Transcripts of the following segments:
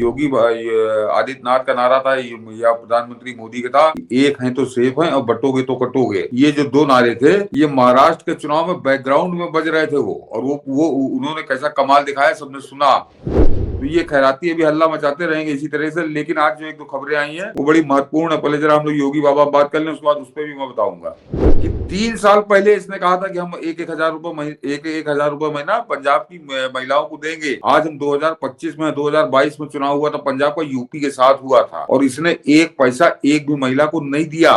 योगी आदित्यनाथ का नारा था या प्रधानमंत्री मोदी का था, एक है तो सेफ है और बटोगे तो कटोगे। ये जो दो नारे थे ये महाराष्ट्र के चुनाव में बैकग्राउंड में बज रहे थे और वो उन्होंने कैसा कमाल दिखाया, सबने सुना। तो ये खैराती अभी हल्ला मचाते रहेंगे इसी तरह से। लेकिन आज जो एक दो खबरें आई हैं वो बड़ी महत्वपूर्ण है। पहले जरा हम लोग योगी बाबा बात कर लें, उसके बाद उस पर भी मैं बताऊंगा कि 3 साल पहले इसने कहा था कि हम एक हजार रुपए महीना पंजाब की महिलाओं को देंगे। आज हम 2025 में 2022 में चुनाव हुआ था, पंजाब का यूपी के साथ हुआ था और इसने एक पैसा एक भी महिला को नहीं दिया।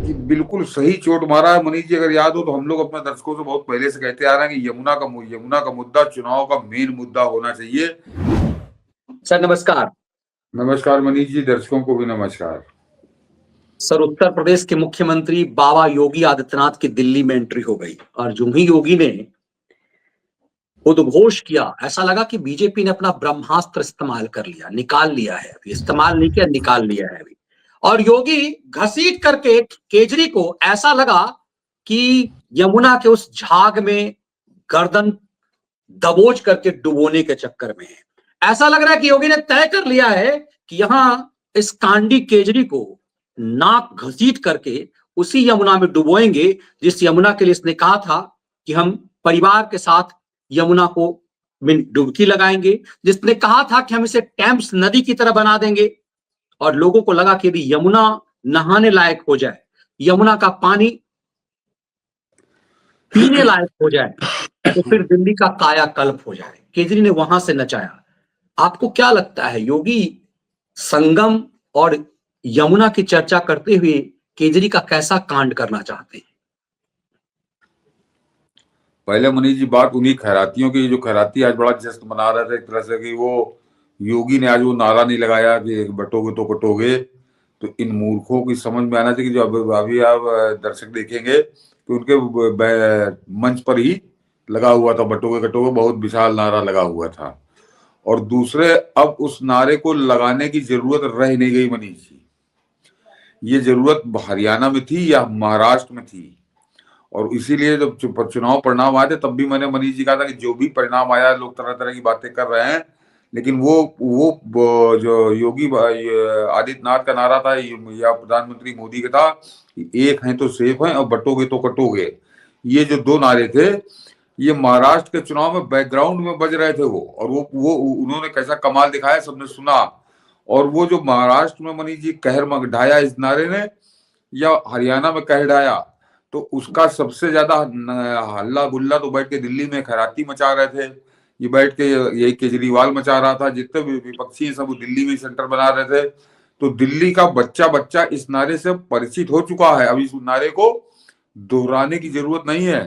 कि बिल्कुल सही चोट मारा है। मनीष जी, अगर याद हो तो हम लोग अपने दर्शकों से बहुत पहले से कहते आ रहे हैं कि यमुना का मुद्दा चुनाव का मेन मुद्दा होना चाहिए। सर नमस्कार। नमस्कार मनीष जी, दर्शकों को भी नमस्कार। सर, उत्तर प्रदेश के मुख्यमंत्री बाबा योगी आदित्यनाथ की दिल्ली में एंट्री हो गई और जो ही योगी ने उद्घोष किया, ऐसा लगा कि बीजेपी ने अपना ब्रह्मास्त्र इस्तेमाल कर लिया, निकाल लिया है। अभी इस्तेमाल नहीं किया, निकाल लिया है अभी। और योगी घसीट करके केजरी को ऐसा लगा कि यमुना के उस झाग में गर्दन दबोच करके डुबोने के चक्कर में है। ऐसा लग रहा है कि योगी ने तय कर लिया है कि यहां इस कांडी केजरी को नाक घसीट करके उसी यमुना में डुबोएंगे जिस यमुना के लिए इसने कहा था कि हम परिवार के साथ यमुना को डुबकी लगाएंगे, जिसने कहा था कि हम इसे टेम्स नदी की तरह बना देंगे। और लोगों को लगा कि यदि यमुना नहाने लायक हो जाए, यमुना का पानी पीने लायक हो जाए, तो फिर दिल्ली का कायाकल्प हो जाए। केजरी ने वहां से नचाया। आपको क्या लगता है, योगी संगम और यमुना की चर्चा करते हुए केजरी का कैसा कांड करना चाहते हैं? पहले मनीष जी बात उन्हीं खैरातियों की, जो खैराती आज बड़ा जश्न मना रहे थे एक तरह से कि वो योगी ने आज वो नारा नहीं लगाया कि बटोगे तो कटोगे। तो इन मूर्खों की समझ में आना चाहिए कि जो अभी आप दर्शक देखेंगे कि उनके मंच पर ही लगा हुआ था बटोगे कटोगे, बहुत विशाल नारा लगा हुआ था। और दूसरे, अब उस नारे को लगाने की जरूरत रह नहीं गई मनीष जी। ये जरूरत हरियाणा में थी या महाराष्ट्र में थी। और इसीलिए जब चुनाव परिणाम आए थे तब भी मैंने मनीष जी कहा था कि जो भी परिणाम आया, लोग तरह तरह की बातें कर रहे हैं, लेकिन वो जो योगी आदित्यनाथ का नारा था या प्रधानमंत्री मोदी का था, एक है तो सेफ है और बटोगे तो कटोगे। ये जो दो नारे थे ये महाराष्ट्र के चुनाव में बैकग्राउंड में बज रहे थे और वो उन्होंने कैसा कमाल दिखाया, सबने सुना। और वो जो महाराष्ट्र में मनीष जी कहर ढाया इस नारे ने, या हरियाणा में कहर ढाया, तो उसका सबसे ज्यादा हल्ला गुल्ला तो बैठ के दिल्ली में खैराती मचा रहे थे। ये बैठ के यही केजरीवाल मचा रहा था, जितने भी विपक्षी सब दिल्ली में सेंटर बना रहे थे। तो दिल्ली का बच्चा बच्चा इस नारे से परिचित हो चुका है। अब इस नारे को दोहराने की जरूरत नहीं है।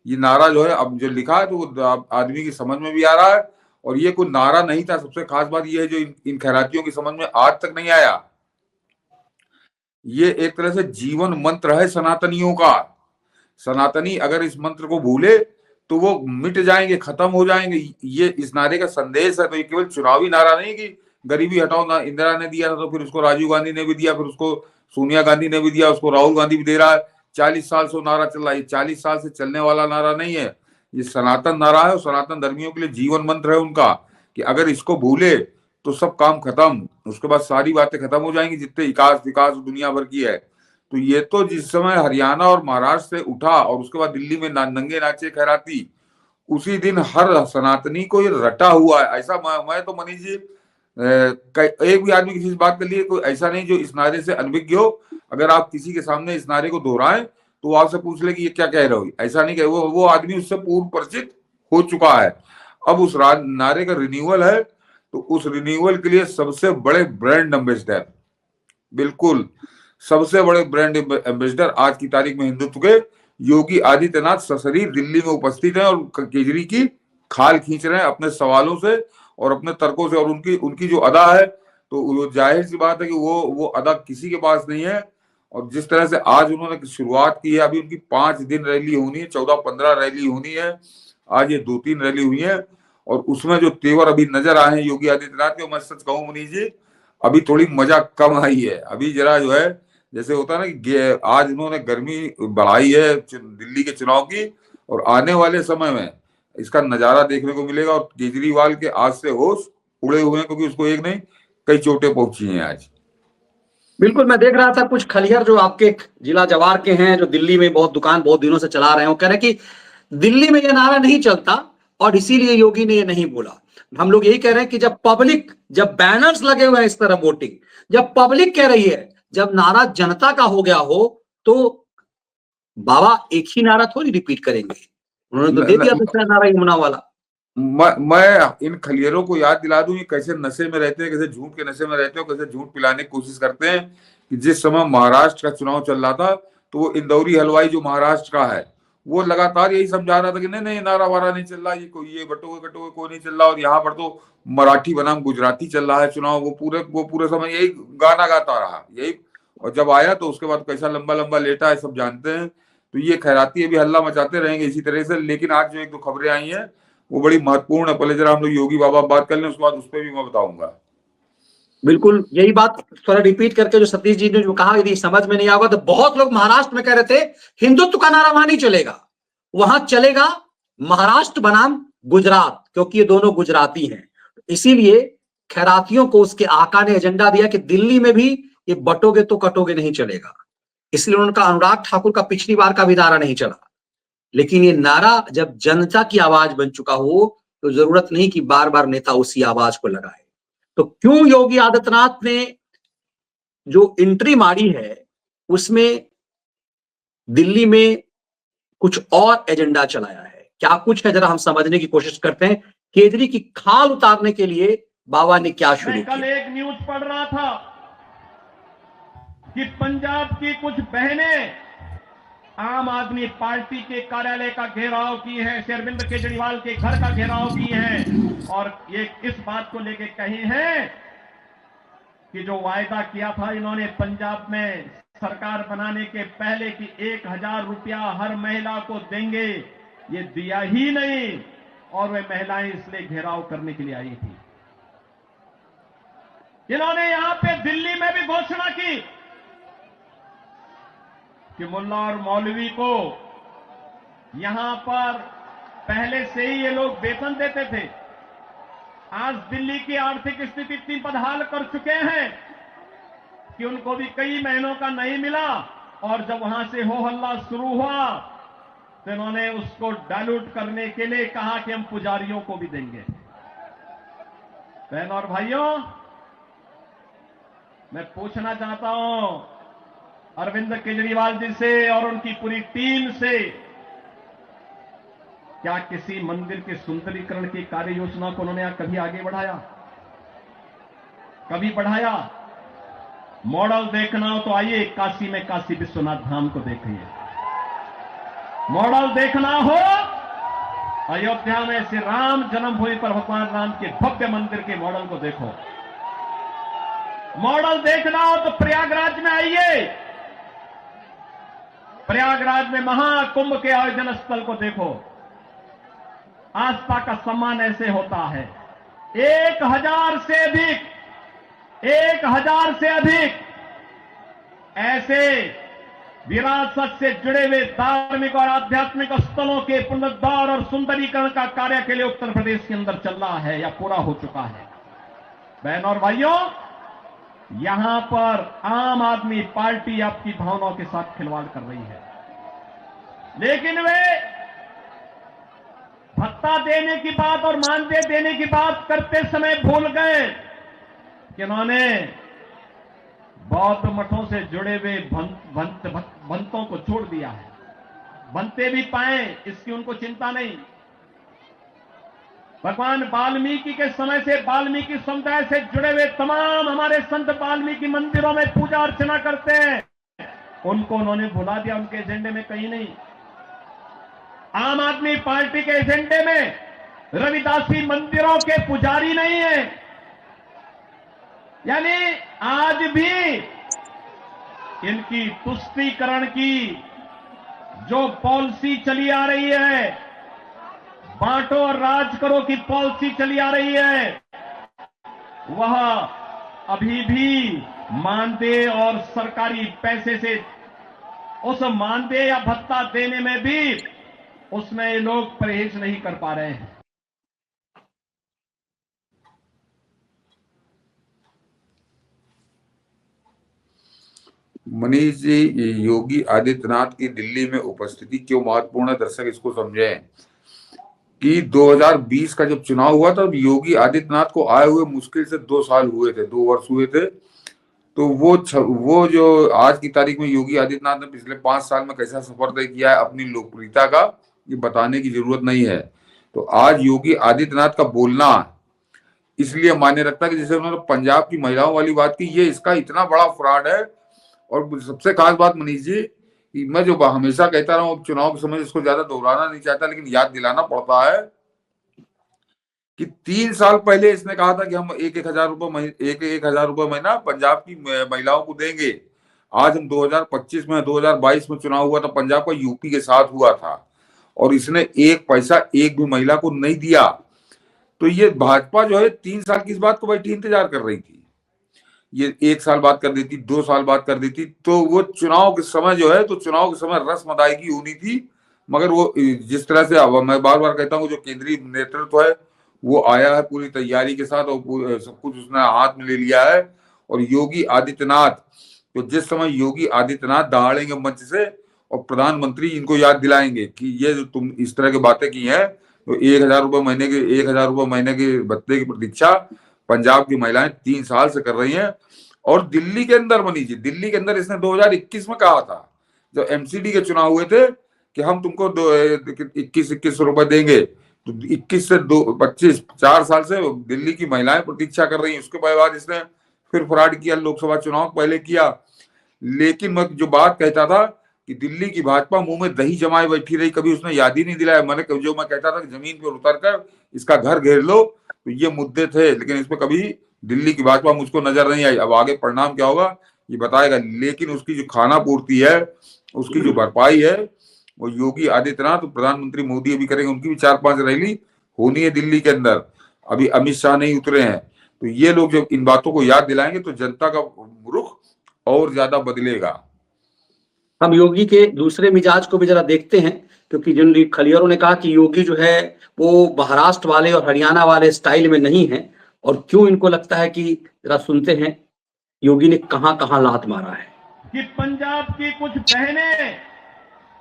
ये नारा जो है अब जो लिखा है तो वो आदमी की समझ में भी आ रहा है। और ये कोई नारा नहीं था। सबसे खास बात ये है जो इन खैरातियों की समझ में आज तक नहीं आया, ये एक तरह से जीवन मंत्र है सनातनियों का। सनातनी अगर इस मंत्र को भूले तो वो मिट जाएंगे, खत्म हो जाएंगे। ये इस नारे का संदेश है। तो ये केवल चुनावी नारा नहीं कि गरीबी हटाओ ना, इंदिरा ने दिया था तो फिर उसको राजीव गांधी ने भी दिया, फिर उसको सोनिया गांधी ने भी दिया, उसको राहुल गांधी भी दे रहा है। 40 साल से नारा चल रहा है। 40 साल से चलने वाला नारा नहीं है, ये सनातन नारा है। और सनातन धर्मियों के लिए जीवन मंत्र है उनका कि अगर इसको भूले तो सब काम खत्म, उसके बाद सारी बातें खत्म हो जाएंगी जितने विकास दुनिया भर की है। तो ये तो जिस समय हरियाणा और महाराष्ट्र से उठा और उसके बाद दिल्ली में नंगे नाचे खैराती, उसी दिन हर सनातनी को ये रटा हुआ है। ऐसा मैं तो मनीष जी एक भी आदमी किसी से बात कर लिए, कोई ऐसा नहीं जो इस नारे से अनभिज्ञ हो। अगर आप किसी के सामने इस नारे को दोहराएं तो वो आपसे पूछ ले कि ये क्या कह रहे हो, ऐसा नहीं कहे। वो आदमी उससे पूर्व परिचित हो चुका है। अब उस नारे का रिन्यूअल है, तो उस रिन्यूअल के लिए सबसे बड़े ब्रांड एम्बेसडर, बिल्कुल सबसे बड़े ब्रांड एम्बेसडर आज की तारीख में हिंदुत्व के योगी आदित्यनाथ सशरीर दिल्ली में उपस्थित हैं और केजरी की खाल खींच रहे हैं अपने सवालों से और अपने तर्कों से। और उनकी जो अदा है, तो वो जाहिर सी बात है कि वो अदा किसी के पास नहीं है। और जिस तरह से आज उन्होंने शुरुआत की है, अभी उनकी 5 दिन रैली होनी है, 14-15 रैली होनी है। आज ये 2-3 रैली हुई है और उसमें जो तेवर अभी नजर आए हैं योगी आदित्यनाथ के, मैं सच कहूं मनीष जी, अभी थोड़ी मजा कम आई है। अभी जरा जो है, जैसे होता है ना कि आज उन्होंने गर्मी बढ़ाई है दिल्ली के चुनाव की, और आने वाले समय में इसका नजारा देखने को मिलेगा। और केजरीवाल के आज से होश उड़े हुए हैं, क्योंकि उसको एक नहीं कई चोटें पहुंची हैं आज। बिल्कुल, मैं देख रहा था कुछ खलिहर जो आपके जिला जवार के हैं, जो दिल्ली में बहुत दुकान बहुत दिनों से चला रहे हैं, वो कह रहे हैं कि दिल्ली में ये नारा नहीं चलता और इसीलिए योगी ने ये नहीं बोला। हम लोग यही कह रहे हैं कि जब बैनर्स लगे हुए हैं इस तरह वोटिंग, जब पब्लिक कह रही है, जब नारा जनता का हो गया हो, तो बाबा एक ही नारा थोड़ी रिपीट करेंगे। उन्होंने तो दे दिया दूसरा नारा यमुना वाला। मैं इन खलियरों को याद दिला दूं, ये कैसे नशे में रहते हैं, कैसे झूठ के नशे में रहते हैं, कैसे झूठ पिलाने की कोशिश करते हैं कि जिस समय महाराष्ट्र का चुनाव चल रहा था तो वो इंदौरी हलवाई जो महाराष्ट्र का है वो लगातार यही समझा रहा था कि नहीं नहीं नारा वारा नहीं चल रहा, ये बटोगे कटोगे कोई नहीं चल रहा, और यहाँ पर तो मराठी बनाम गुजराती चल रहा है चुनाव। वो पूरे समय यही गाना गाता रहा यही, और जब आया तो उसके बाद कैसा लंबा लंबा लेटा है सब जानते हैं। तो ये खैराती अभी हल्ला मचाते रहेंगे इसी तरह से। लेकिन आज जो एक दो खबरें आई हैं वो बड़ी महत्वपूर्ण है। पहले जरा हम लोग योगी बाबा बात कर लें, उसके बाद उस पर भी मैं बताऊंगा। बिल्कुल यही बात थोड़ा रिपीट करके जो सतीश जी ने जो कहा, यदि समझ में नहीं आएगा तो बहुत लोग महाराष्ट्र में कह रहे थे हिंदुत्व का नारा वहां नहीं चलेगा, वहां चलेगा महाराष्ट्र बनाम गुजरात, क्योंकि ये दोनों गुजराती हैं। इसीलिए खैरातियों को उसके आका ने एजेंडा दिया कि दिल्ली में भी ये बटोगे तो कटोगे नहीं चलेगा। इसलिए उनका अनुराग ठाकुर का पिछली बार का भी नारा नहीं चला। लेकिन ये नारा जब जनता की आवाज बन चुका हो तो जरूरत नहीं कि बार बार नेता उसी आवाज को लगाए। तो क्यों योगी आदित्यनाथ ने जो एंट्री मारी है उसमें दिल्ली में कुछ और एजेंडा चलाया है? क्या कुछ है, जरा हम समझने की कोशिश करते हैं। केजरी की खाल उतारने के लिए बाबा ने क्या शुरू किया? कल एक न्यूज पढ़ रहा था कि पंजाब की कुछ बहनें आम आदमी पार्टी के कार्यालय का घेराव की है, अरविंद केजरीवाल के घर का घेराव की है, और ये इस बात को लेकर कही है कि जो वायदा किया था इन्होंने पंजाब में सरकार बनाने के पहले कि 1000 रुपया हर महिला को देंगे, ये दिया ही नहीं, और वे महिलाएं इसलिए घेराव करने के लिए आई थी। इन्होंने यहां पे दिल्ली में भी घोषणा की कि मुल्ला और मौलवी को यहां पर पहले से ही ये लोग वेतन देते थे। आज दिल्ली की आर्थिक स्थिति इतनी बदहाल कर चुके हैं कि उनको भी कई महीनों का नहीं मिला, और जब वहां से हो हल्ला शुरू हुआ तो इन्होंने उसको डाइल्यूट करने के लिए कहा कि हम पुजारियों को भी देंगे। बहनों और भाइयों, मैं पूछना चाहता हूं अरविंद केजरीवाल जी से और उनकी पूरी टीम से, क्या किसी मंदिर के सुंदरीकरण की कार्य योजना को उन्होंने कभी आगे बढ़ाया? कभी बढ़ाया? मॉडल देखना हो तो आइए काशी में काशी विश्वनाथ धाम को देखिए। मॉडल देखना हो अयोध्या में श्री राम जन्मभूमि पर भगवान राम के भव्य मंदिर के मॉडल को देखो। मॉडल देखना हो तो प्रयागराज में आइए, प्रयागराज में महाकुंभ के आयोजन स्थल को देखो। आस्था का सम्मान ऐसे होता है। 1000 से अधिक ऐसे विरासत से जुड़े हुए धार्मिक और आध्यात्मिक स्थलों के पुनरुद्धार और सुंदरीकरण का कार्य के लिए उत्तर प्रदेश के अंदर चल रहा है या पूरा हो चुका है। बहनों और भाइयों, यहां पर आम आदमी पार्टी आपकी भावनाओं के साथ खिलवाड़ कर रही है, लेकिन वे भत्ता देने की बात और मानदेय देने की बात करते समय भूल गए कि उन्होंने बौद्ध मठों से जुड़े हुए भंतों को छोड़ दिया है। बनते भी पाए इसकी उनको चिंता नहीं। भगवान वाल्मीकि के समय से वाल्मीकि समुदाय से जुड़े हुए तमाम हमारे संत वाल्मीकि मंदिरों में पूजा अर्चना करते हैं, उनको उन्होंने भुला दिया, उनके एजेंडे में कहीं नहीं। आम आदमी पार्टी के एजेंडे में रविदासी मंदिरों के पुजारी नहीं है। यानी आज भी इनकी तुष्टीकरण की जो पॉलिसी चली आ रही है, बांटो और राज करो की पॉलिसी चली आ रही है, वह अभी भी मानदेय और सरकारी पैसे से उस मानदेय या भत्ता देने में भी उसमें लोग परहेज नहीं कर पा रहे हैं। मनीष जी, योगी आदित्यनाथ की दिल्ली में उपस्थिति क्यों महत्वपूर्ण है, दर्शक इसको समझें कि 2020 का जब चुनाव हुआ था, योगी आदित्यनाथ को आए हुए मुश्किल से 2 साल हुए थे, 2 वर्ष हुए थे। तो वो जो आज की तारीख में योगी आदित्यनाथ ने पिछले 5 साल में कैसा सफर तय किया है अपनी लोकप्रियता का, ये बताने की जरूरत नहीं है। तो आज योगी आदित्यनाथ का बोलना इसलिए मायने रखता है कि जैसे उन्होंने पंजाब की महिलाओं वाली बात की, ये इसका इतना बड़ा फ्रॉड है। और सबसे खास बात मनीष जी, कि मैं जो हमेशा कहता रहा हूँ, चुनाव के समय इसको ज्यादा दोहराना नहीं चाहता, लेकिन याद दिलाना पड़ता है कि 3 साल पहले इसने कहा था कि हम 1,000 रुपए महीना पंजाब की महिलाओं को देंगे। आज हम 2025 में, 2022 में चुनाव हुआ था, पंजाब का यूपी के साथ हुआ था, और इसने एक पैसा एक भी महिला को नहीं दिया। तो ये भाजपा जो है 3 साल की इस बात को बैठी इंतजार कर रही थी। ये 1 साल बात कर देती, 2 साल बात कर देती, तो वो चुनाव के समय जो है, तो चुनाव के समय रस्म अदायगी होनी थी। मगर वो जिस तरह से, अब मैं बार बार कहता हूँ, जो केंद्रीय नेतृत्व है वो आया है पूरी तैयारी के साथ, और सब कुछ उसने हाथ में ले लिया है। और योगी आदित्यनाथ, तो जिस समय योगी आदित्यनाथ दहाड़ेंगे मंच से और प्रधानमंत्री इनको याद दिलाएंगे कि ये जो तुम इस तरह की बातें की हैं, तो 1,000 रुपए महीने के भत्ते की प्रतीक्षा पंजाब की महिलाएं 3 साल से कर रही हैं। और दिल्ली के अंदर, मनीष जी, दिल्ली के अंदर इसने 2021 में कहा था, जब एमसीडी के चुनाव हुए थे, कि हम तुमको 21 रुपए देंगे। तो 21 से 25, 4 साल से दिल्ली की महिलाएं प्रतीक्षा कर रही हैं। उसके बाद इसने फिर फ्रॉड किया, लोकसभा चुनाव पहले किया। लेकिन मैं जो बात कहता था कि दिल्ली की भाजपा मुंह में दही जमाए बैठी रही, कभी उसने याद ही नहीं दिलाया। मैं कहता था कि जमीन पर उतर कर इसका घर घेर लो, तो ये मुद्दे थे, लेकिन इसमें कभी दिल्ली की भाजपा मुझको नजर नहीं आई। अब आगे परिणाम क्या होगा ये बताएगा, लेकिन उसकी जो खाना पूर्ति है, उसकी जो भरपाई है, वो योगी आदित्यनाथ, प्रधानमंत्री मोदी अभी करेंगे। उनकी भी 4-5 रैली होनी है दिल्ली के अंदर, अभी अमित शाह नहीं उतरे हैं। तो ये लोग जब इन बातों को याद दिलाएंगे तो जनता का रुख और ज्यादा बदलेगा। हम योगी के दूसरे मिजाज को भी जरा देखते हैं, क्योंकि जिन खलियारों ने कहा कि योगी जो है वो महाराष्ट्र वाले और हरियाणा वाले स्टाइल में नहीं है, और क्यों इनको लगता है, कि जरा सुनते हैं योगी ने कहां कहां लात मारा है। कि पंजाब की कुछ बहनें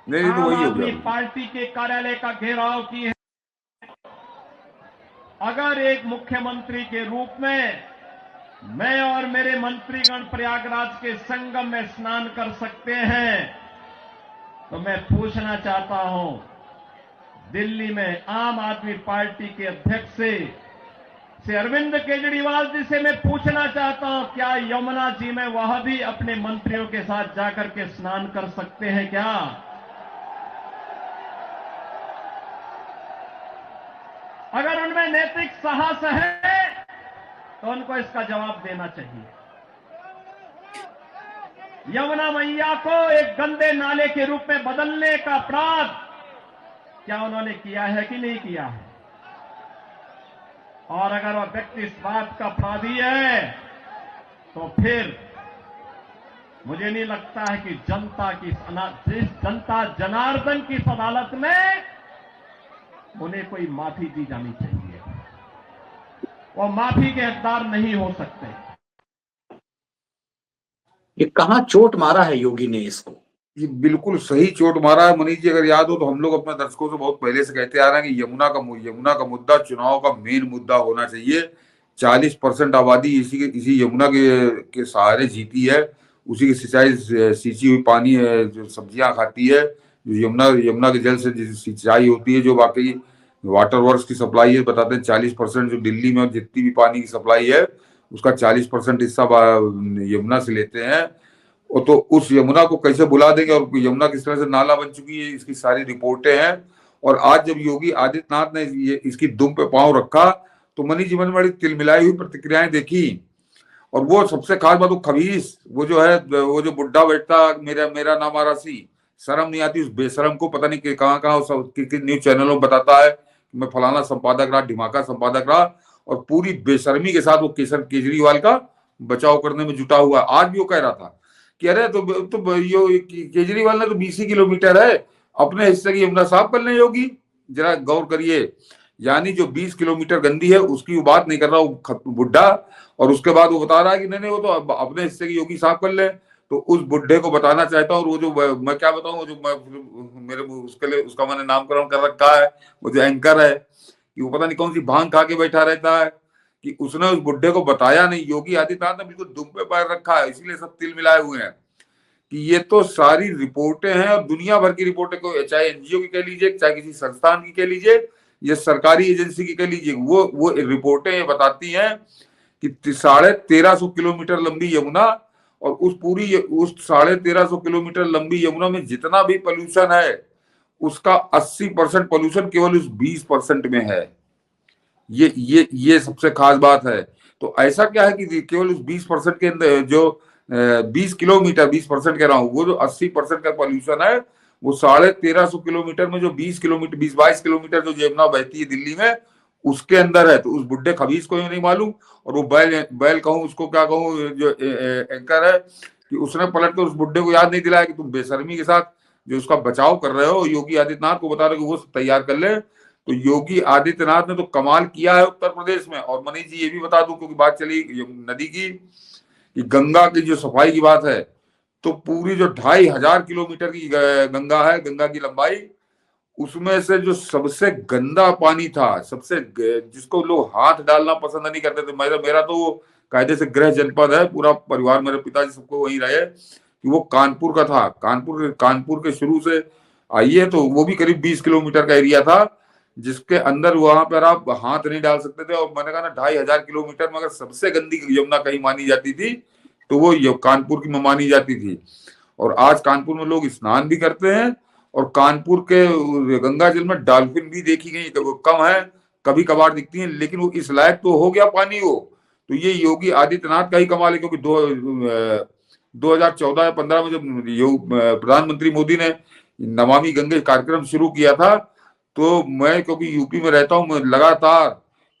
नहीं तो वही हो आदमी गया, पार्टी के कार्यालय का घेराव की है। अगर एक मुख्यमंत्री के रूप में मैं और मेरे मंत्रीगण प्रयागराज के संगम में स्नान कर सकते हैं, तो मैं पूछना चाहता हूं दिल्ली में आम आदमी पार्टी के अध्यक्ष से अरविंद केजरीवाल जी से मैं पूछना चाहता हूं, क्या यमुना जी में वह भी अपने मंत्रियों के साथ जाकर के स्नान कर सकते हैं क्या? अगर उनमें नैतिक साहस है तो उनको इसका जवाब देना चाहिए। यमुना मैया को एक गंदे नाले के रूप में बदलने का अपराध क्या उन्होंने किया है कि नहीं किया है? और अगर वह व्यक्ति इस बात का अपराधी है, तो फिर मुझे नहीं लगता है कि जनता जनार्दन की इस अदालत में उन्हें कोई माफी दी जानी चाहिए। वो माफी के हकदार नहीं हो सकते। ये कहां चोट मारा है योगी ने इसको? ये बिल्कुल सही चोट मारा है मनीष जी। अगर याद हो तो हम लोग अपने दर्शकों से बहुत पहले से कहते आ रहे हैं कि यमुना का मुद्दा चुनाव का मेन मुद्दा होना चाहिए। 40% आबादी इसी यमुना के सहारे जीती है, उसी की सींची हुई पानी है, जो सब्जियां खाती है, जो यमुना के जल से सिंचाई होती है, जो वाकई वाटर वर्क्स की सप्लाई है। बताते हैं 40% जो दिल्ली में जितनी भी पानी की सप्लाई है उसका 40% हिस्सा यमुना से लेते हैं। और तो उस यमुना को कैसे बुला देंगे, और यमुना किस तरह से नाला बन चुकी है, इसकी सारी रिपोर्टें हैं। और आज जब योगी आदित्यनाथ ने इसकी दुम पे पांव रखा, तो मनीष जी ने बड़ी तिलमिलाई हुई प्रतिक्रियाएं देखी। और वो सबसे खास बात, वो खबीस, वो जो बुढ़ा बैठता, मेरा नाम आरासी, शर्म नहीं आती उस बेशरम को। पता नहीं कहाँ न्यूज चैनलों में बताता है कि मैं फलाना संपादक रहा, ढिमाका संपादक रहा, और पूरी बेशर्मी के साथ वो केजरीवाल का बचाव करने में जुटा हुआ। आज भी वो कह रहा था कि अरे तो केजरीवाल ने तो 20 किलोमीटर है, अपने हिस्से की यमुना साफ कर लें योगी, जरा गौर करिए। यानी जो 20 किलोमीटर गंदी है उसकी वो बात नहीं कर रहा वो बुढ़ा, और उसके बाद वो बता रहा है कि नहीं वो तो अपने हिस्से की योगी साफ कर ले। तो उस बुड्ढे को बताना चाहता हूँ, और वो जो मैं क्या बताऊं, जो मेरे उसके लिए उसका मैंने नामकरण कर रखा है, वो जो एंकर है, कि वो पता नहीं कौन सी भांग खा के बैठा रहता है, कि उसने उस बुड्ढे को बताया नहीं। योगी आदित्यनाथ ने बिल्कुल दुम पे पैर रखा है, इसीलिए सब तिल मिलाए हुए हैं कि ये तो सारी रिपोर्टें हैं, और दुनिया भर की रिपोर्टें को, चाहे एनजीओ की कह लीजिए, चाहे किसी संस्थान की कह लीजिए, या सरकारी एजेंसी की कह लीजिए, वो रिपोर्टें ये बताती हैं कि 1350 किलोमीटर लंबी यमुना, और उस 1350 किलोमीटर लंबी यमुना में जितना भी पोल्यूशन है, उसका 80% पोल्यूशन केवल उस 20% में है। ये सबसे खास बात है। तो ऐसा क्या है कि केवल उस 20% के अंदर जो 20% कह रहा हूँ, वो जो 80% का पोल्यूशन है, वो 1350 किलोमीटर में जो 20-22 किलोमीटर जो यमुना बहती है दिल्ली में, उसके अंदर है। तो उस बुड्ढे खबीज को नहीं मालूम, और वो बैल कहूँ उसको, क्या कहूँ, जो एंकर है, कि उसने पलट कर उस बुड्ढे को याद नहीं दिलाया कि तुम बेशर्मी के साथ जो उसका बचाव कर रहे हो, योगी आदित्यनाथ को बता रहे हो कि वो तैयार कर ले। तो योगी आदित्यनाथ ने तो कमाल किया है उत्तर प्रदेश में। और मनीष जी, ये भी बता दूं, क्योंकि बात चली नदी की, कि गंगा की जो सफाई की बात है, तो पूरी जो 2500 किलोमीटर की गंगा है, गंगा की लंबाई, उसमें से जो सबसे गंदा पानी था, जिसको लोग हाथ डालना पसंद नहीं करते थे, मेरा तो कायदे से गृह जनपद है, पूरा परिवार, मेरे पिताजी सबको वहीं रहे, कि वो कानपुर का था। कानपुर के शुरू से आइए तो वो भी करीब 20 किलोमीटर का एरिया था, जिसके अंदर वहां पर आप हाथ नहीं डाल सकते थे। और मैंने कहा ना, 2500 किलोमीटर में अगर सबसे गंदी यमुना कहीं मानी जाती थी, तो वो कानपुर की मानी जाती थी। और आज कानपुर में लोग स्नान भी करते हैं, और कानपुर के गंगा जल में डॉल्फिन भी देखी गई, वो कम है, कभी कभार दिखती है, लेकिन वो इस लायक तो हो गया पानी वो। तो ये योगी आदित्यनाथ का ही कमाल है, क्योंकि 2014 या 15 में जब प्रधानमंत्री मोदी ने नमामि गंगे कार्यक्रम शुरू किया था, तो मैं क्योंकि यूपी में रहता हूं, मैं लगातार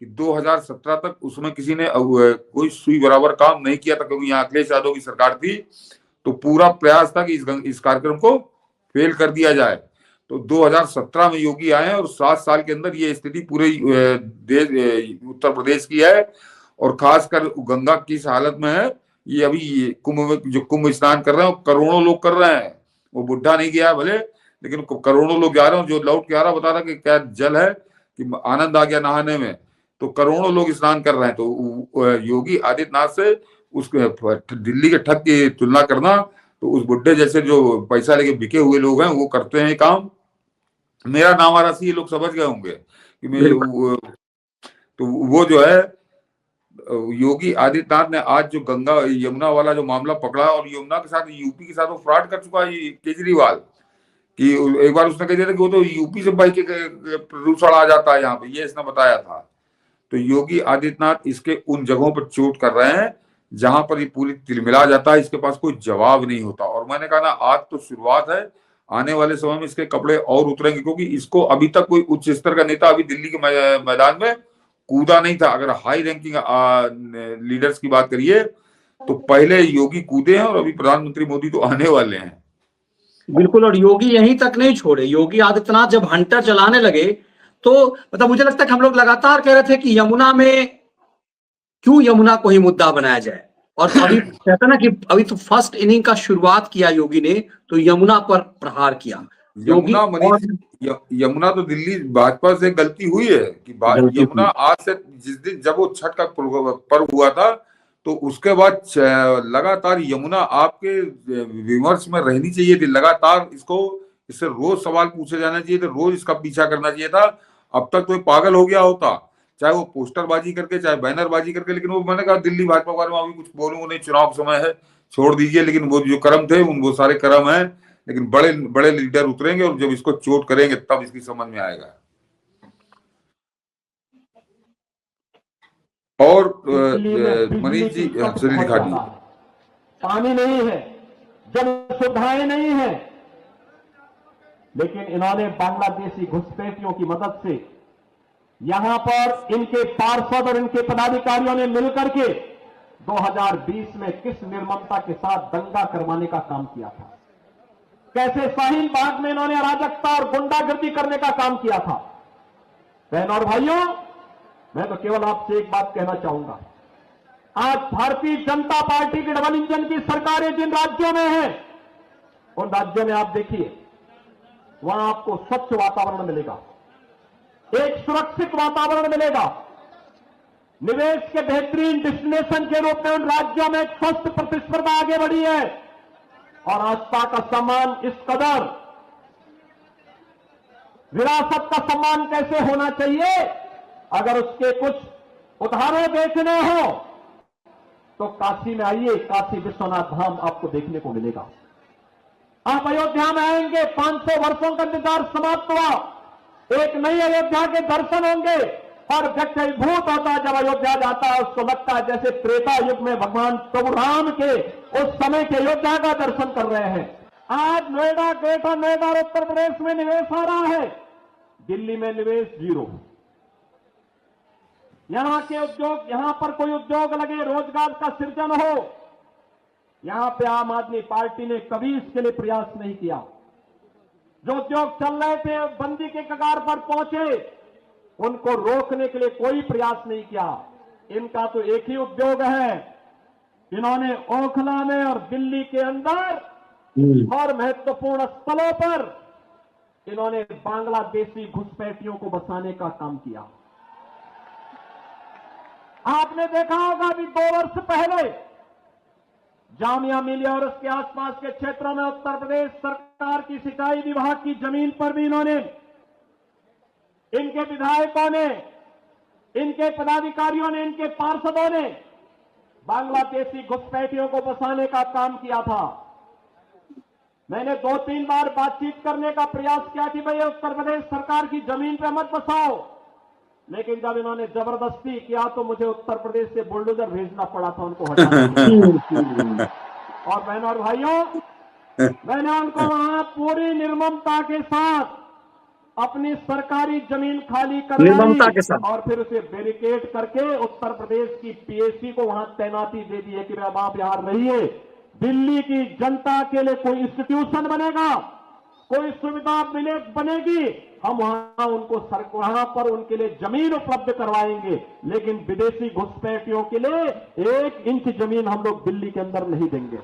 कि 2017 तक उसमें किसी ने कोई सुई बराबर काम नहीं किया था, क्योंकि यहाँ अखिलेश यादव की सरकार थी। तो पूरा प्रयास था कि इस कार्यक्रम को फेल कर दिया जाए। तो 2017 में योगी आए, और 7 साल के अंदर ये स्थिति पूरे उत्तर प्रदेश की है। और खासकर गंगा किस हालत में है, ये अभी जो कुंभ स्नान कर रहे हैं, करोड़ों लोग कर रहे हैं। वो बुढ़ा नहीं गया भले, लेकिन करोड़ों लोग जा रहे हैं। जो लौट के आ रहा बता रहा कि क्या जल है, कि आनंद आ गया नहाने में। तो करोड़ों लोग स्नान कर रहे हैं। तो योगी आदित्यनाथ से उस दिल्ली के ठग की तुलना करना, तो उस बुड्ढे जैसे जो पैसा लेके बिके हुए लोग हैं, वो करते हैं काम। मेरा नाम आ रहा ये लोग समझ गए होंगे कि तो वो जो है, योगी आदित्यनाथ ने आज जो गंगा यमुना वाला जो मामला पकड़ा, और यमुना के साथ यूपी के साथ वो फ्रॉड कर चुका है केजरीवाल, कि एक बार उसने कह दिया था कि वो तो यूपी से बाइक के प्रदूषण आ जाता है यहाँ पे, ये इसने बताया था। तो योगी आदित्यनाथ इसके उन जगहों पर चोट कर रहे हैं जहां पर ये पूरी तिलमिला जाता है, इसके पास कोई जवाब नहीं होता। और मैंने कहा ना, आज तो शुरुआत है, आने वाले समय में इसके कपड़े और उतरेंगे, क्योंकि इसको अभी तक कोई उच्च स्तर का नेता अभी दिल्ली के मैदान में कूदा नहीं था। अगर हाई रैंकिंग लीडर्स की बात करिए, तो पहले योगी कूदे हैं, और अभी प्रधानमंत्री मोदी तो आने वाले हैं। बिल्कुल। और योगी यहीं तक नहीं छोड़े, योगी आदित्यनाथ जब हंटर चलाने लगे, तो मतलब मुझे लगता है कि हम लोग लगातार कह रहे थे कि यमुना में क्यों यमुना को ही मुद्दा बनाया जाए। और अभी कहता ना कि अभी तो फर्स्ट इनिंग का शुरुआत किया योगी ने, तो यमुना पर प्रहार किया। यमुना तो दिल्ली भाजपा से गलती हुई है कि यमुना आज से, जिस दिन जब वो छठ का पर्व हुआ था, तो उसके बाद लगातार यमुना आपके विमर्श में रहनी चाहिए थी। लगातार इससे रोज सवाल पूछे जाना चाहिए थे, रोज इसका पीछा करना चाहिए था। अब तक तो पागल हो गया होता, चाहे वो पोस्टरबाजी करके, चाहे बैनरबाजी करके। लेकिन वो, मैंने कहा दिल्ली भाजपा के बारे में अभी कुछ बोलूंगा नहीं, चुनाव समय है, छोड़ दीजिए। लेकिन वो जो कर्म थे, वो सारे कर्म है। लेकिन बड़े बड़े लीडर उतरेंगे, और जब इसको चोट करेंगे तब इसकी समझ में आएगा। और मनीष जी, सुनील खाटी, पानी नहीं है, जल सुविधाएं नहीं है, लेकिन इन्होंने बांग्लादेशी घुसपैठियों की मदद से यहां पर इनके पार्षद और इनके पदाधिकारियों ने मिलकर के 2020 में किस निर्ममता के साथ दंगा करवाने का काम किया था, कैसे शाहीन बाग में इन्होंने अराजकता और गुंडागर्दी करने का काम किया था। बहनों और भाइयों, मैं तो केवल आपसे एक बात कहना चाहूंगा, आज भारतीय जनता पार्टी की डबल इंजन की सरकारें जिन राज्यों में हैं, उन राज्यों में आप देखिए, वहां आपको स्वच्छ वातावरण मिलेगा, एक सुरक्षित वातावरण मिलेगा, निवेश के बेहतरीन डेस्टिनेशन के रूप में उन राज्यों में एक स्वस्थ प्रतिस्पर्धा आगे बढ़ी है। और आस्था का सम्मान इस कदर, विरासत का सम्मान कैसे होना चाहिए, अगर उसके कुछ उदाहरण देखने हो तो काशी में आइए, काशी विश्वनाथ धाम आपको देखने को मिलेगा। आप अयोध्या में आएंगे, 500 वर्षों का इंतजार समाप्त हुआ, एक नई अयोध्या के दर्शन होंगे। और व्यक्ति अभिभूत होता है जब अयोध्या जाता है, उसको लगता है जैसे त्रेता युग में भगवान प्रभु राम के उस समय के अयोध्या का दर्शन कर रहे हैं। आज नोएडा, ग्रेटर नोएडा और उत्तर प्रदेश में निवेश आ रहा है, दिल्ली में निवेश 0। यहां के उद्योग, यहां पर कोई उद्योग लगे, रोजगार का सृजन हो, यहां पे आम आदमी पार्टी ने कभी इसके लिए प्रयास नहीं किया। जो उद्योग चल रहे थे बंदी के कगार पर पहुंचे, उनको रोकने के लिए कोई प्रयास नहीं किया। इनका तो एक ही उद्योग है, इन्होंने ओखला में और दिल्ली के अंदर और महत्वपूर्ण स्थलों पर इन्होंने बांग्लादेशी घुसपैठियों को बसाने का काम किया। आपने देखा होगा अभी 2 वर्ष पहले जामिया मिलिया और उसके आसपास के क्षेत्रों में उत्तर प्रदेश सरकार की सिंचाई विभाग की जमीन पर भी इन्होंने, इनके विधायकों ने, इनके पदाधिकारियों ने, इनके पार्षदों ने बांग्लादेशी घुसपैठियों को बसाने का काम किया था। मैंने 2-3 बार बातचीत करने का प्रयास किया कि भाई उत्तर प्रदेश सरकार की जमीन पर मत बसाओ, लेकिन जब इन्होंने जबरदस्ती किया तो मुझे उत्तर प्रदेश से बुलडोजर भेजना पड़ा था उनको हटाने। और बहनों और भाइयों, मैंने उनको वहां पूरी निर्ममता के साथ अपनी सरकारी जमीन खाली करवाई और फिर उसे बैरिकेड करके उत्तर प्रदेश की पीएससी को वहां तैनाती दे दी है कि अब आप यहां रहिए। दिल्ली की जनता के लिए कोई इंस्टीट्यूशन बनेगा, कोई सुविधा बनेगी, हम वहां उनको वहां पर उनके लिए जमीन उपलब्ध करवाएंगे, लेकिन विदेशी घुसपैठियों के लिए 1 इंच जमीन हम लोग दिल्ली के अंदर नहीं देंगे।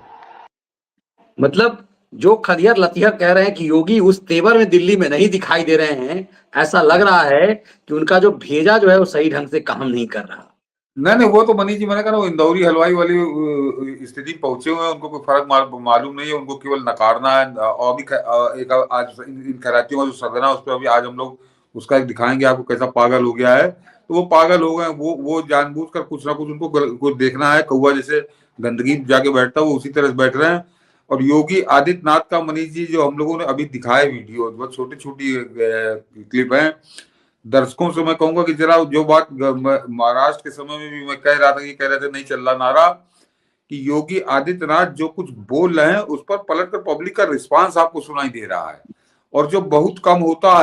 मतलब जो खदियर लतिहर कह रहे हैं कि योगी उस तेवर में दिल्ली में नहीं दिखाई दे रहे हैं, ऐसा लग रहा है कि उनका जो भेजा जो है वो सही ढंग से काम नहीं कर रहा। नहीं, वो तो मनीष जी, मैंने कहा वो इंदौरी हलवाई वाली स्थिति पहुंचे हुए हैं, उनको कोई फर्क मालूम नहीं है, उनको केवल नकारना है। और भी एक आज इन खैरातियों का जो सदन है उस पर अभी आज हम लोग उसका दिखाएंगे आपको कैसा पागल हो गया है। तो वो पागल हो गए, वो जानबूझकर कुछ ना कुछ उनको कुछ देखना है, कौवा जैसे गंदगी जाके बैठता है वो उसी तरह से बैठ रहे हैं। और योगी आदित्यनाथ का मनीष जी जो हम लोगों ने अभी दिखाया वीडियो, बहुत छोटी छोटी क्लिप है, दर्शकों से मैं कहूंगा कि जरा जो बात महाराष्ट्र के समय में भी मैं कह रहा था कि कह रहे थे नहीं चल रहा नारा कि योगी आदित्यनाथ जो कुछ बोल रहे हैं उस पर पलट कर पब्लिक का रिस्पांस आपको सुनाई दे रहा है। और जो बहुत कम होता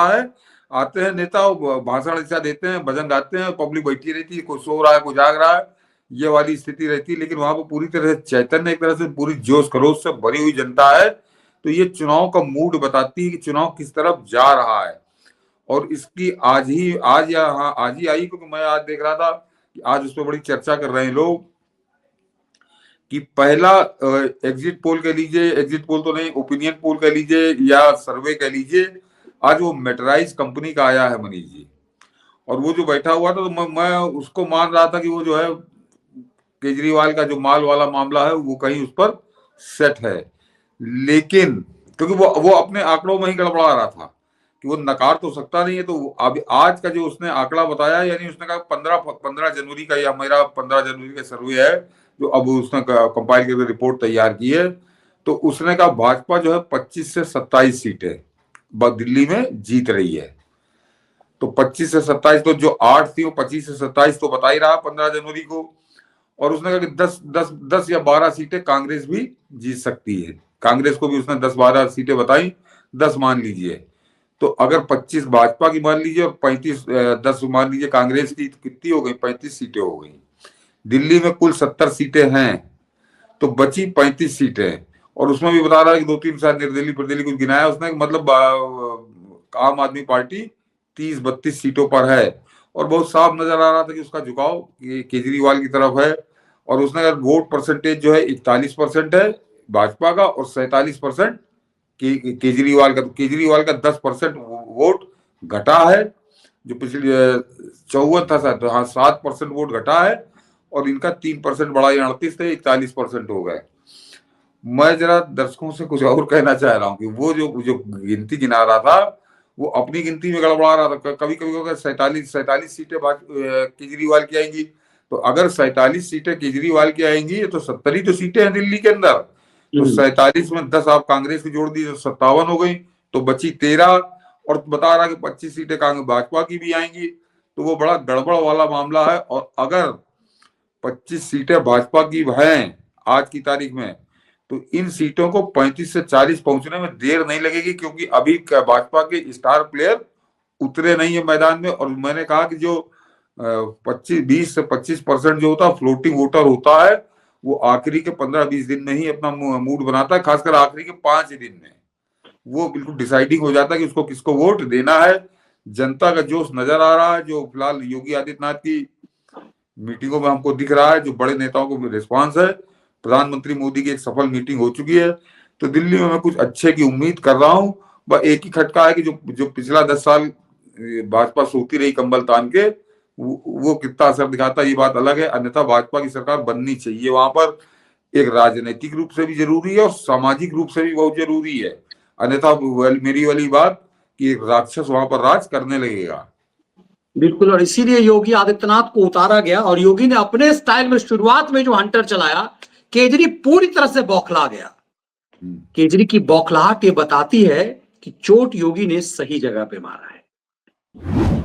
है, आते हैं नेता, भाषण ऐसा देते हैं, भजन गाते हैं, पब्लिक बैठी रहती है, कोई सो रहा है, कोई जाग रहा है, ये वाली स्थिति रहती है। लेकिन वहां पर पूरी तरह से चैतन्य, एक तरह से पूरी जोश खरोश से भरी हुई जनता है। तो ये चुनाव का मूड बताती है कि चुनाव किस तरफ जा रहा है। और इसकी आज ही आई, क्योंकि मैं आज देख रहा था कि आज उस पर बड़ी चर्चा कर रहे हैं लोग कि पहला एग्जिट पोल कह लीजिए, एग्जिट पोल तो नहीं, ओपिनियन पोल कह लीजिए या सर्वे कह लीजिए, आज वो मेटराइज कंपनी का आया है मनीष जी। और वो जो बैठा हुआ था तो मैं उसको मान रहा था कि वो जो है केजरीवाल का जो माल वाला मामला है वो कहीं उस पर सेट है। लेकिन क्योंकि वो अपने आंकड़ों में ही गड़बड़ा रहा था कि वो नकार तो सकता नहीं है। तो अब आज का जो उसने आंकड़ा बताया, यानी उसने कहा 15 जनवरी का, या मेरा 15 जनवरी का सर्वे है जो अब उसने कंपाइल करके रिपोर्ट तैयार की है। तो उसने कहा भाजपा जो है 25 से 27 सीटें दिल्ली में जीत रही है। तो 25 से 27, तो जो 8 थी वो 25 से 27 तो बता ही रहा 15 जनवरी को। और उसने कहा कि 10 या 12 सीटें कांग्रेस भी जीत सकती है। कांग्रेस को भी उसने 10-12 सीटें बताई, 10 मान लीजिए। तो अगर 25 भाजपा की मान लीजिए और 10 मान लीजिए कांग्रेस की, तो कितनी हो गई? 35 सीटें हो गई। दिल्ली में कुल 70 सीटें हैं, तो बची 35 सीटें। और उसमें भी बता रहा है कि 2-3 शायद निर्दलीय प्रदलीय कुछ गिनाया उसने, मतलब आम आदमी पार्टी 30-32 सीटों पर है। और बहुत साफ नजर आ रहा था कि उसका झुकाव केजरीवाल की तरफ है। और उसने अगर वोट परसेंटेज जो है 41% है भाजपा का और 47% केजरीवाल का, तो केजरीवाल का 10% वोट घटा है, जो पिछले 54 था शायद, तो हाँ 7% वोट घटा है, और इनका 3% बढ़ा, 38 थे 41% हो गए। मैं जरा दर्शकों से कुछ और कहना चाह रहा हूँ कि वो जो गिनती गिना रहा था वो अपनी गिनती में गड़बड़ा रहा था। कभी कभी 47 सीटें केजरीवाल की आएंगी, तो अगर 47 सीटें केजरीवाल की आएंगी तो 70 ही तो सीटें हैं दिल्ली के अंदर, तो 47 में 10 आप कांग्रेस की जोड़ दी तो 57 हो गई, तो बची 13, और बता रहा कि 25 सीटें कांग्रेस भाजपा की भी आएंगी, तो वो बड़ा गड़बड़ वाला मामला है। और अगर 25 सीटें भाजपा की हैं आज की तारीख में, तो इन सीटों को 35 से 40 पहुंचने में देर नहीं लगेगी, क्योंकि अभी भाजपा के स्टार प्लेयर उतरे नहीं है मैदान में। और मैंने कहा कि जो 20 से 25% जो होता है फ्लोटिंग वोटर होता है, वो आखिरी के 15-20 दिन में ही अपना मूड बनाता है, खासकर आखिरी के 5 दिन में वो बिल्कुल डिसाइडिंग हो जाता है कि उसको किसको वोट देना है। जनता का जोश नजर आ रहा है, जो फिलहाल योगी आदित्यनाथ की मीटिंगों में हमको दिख रहा है, जो बड़े नेताओं को रिस्पांस है। प्रधानमंत्री मोदी की एक सफल मीटिंग हो चुकी है, तो दिल्ली में मैं कुछ अच्छे की उम्मीद कर रहा हूँ। बस एक ही खटका है कि जो पिछला 10 साल भाजपा सोती रही कंबल तान के, वो कितना असर दिखाता है ये बात अलग है। अन्यथा भाजपा की सरकार बननी चाहिए, वहां पर एक राजनीतिक रूप से भी जरूरी है और सामाजिक रूप से भी बहुत जरूरी है। अन्यथा मेरी वाली बात कि एक राक्षस वहां पर राज करने लगेगा। बिल्कुल, और इसीलिए योगी आदित्यनाथ को उतारा गया, और योगी ने अपने स्टाइल में शुरुआत में जो हंटर चलाया, केजरी पूरी तरह से बौखला गया। केजरी की बौखलाहट ये बताती है कि चोट योगी ने सही जगह पे मारा है।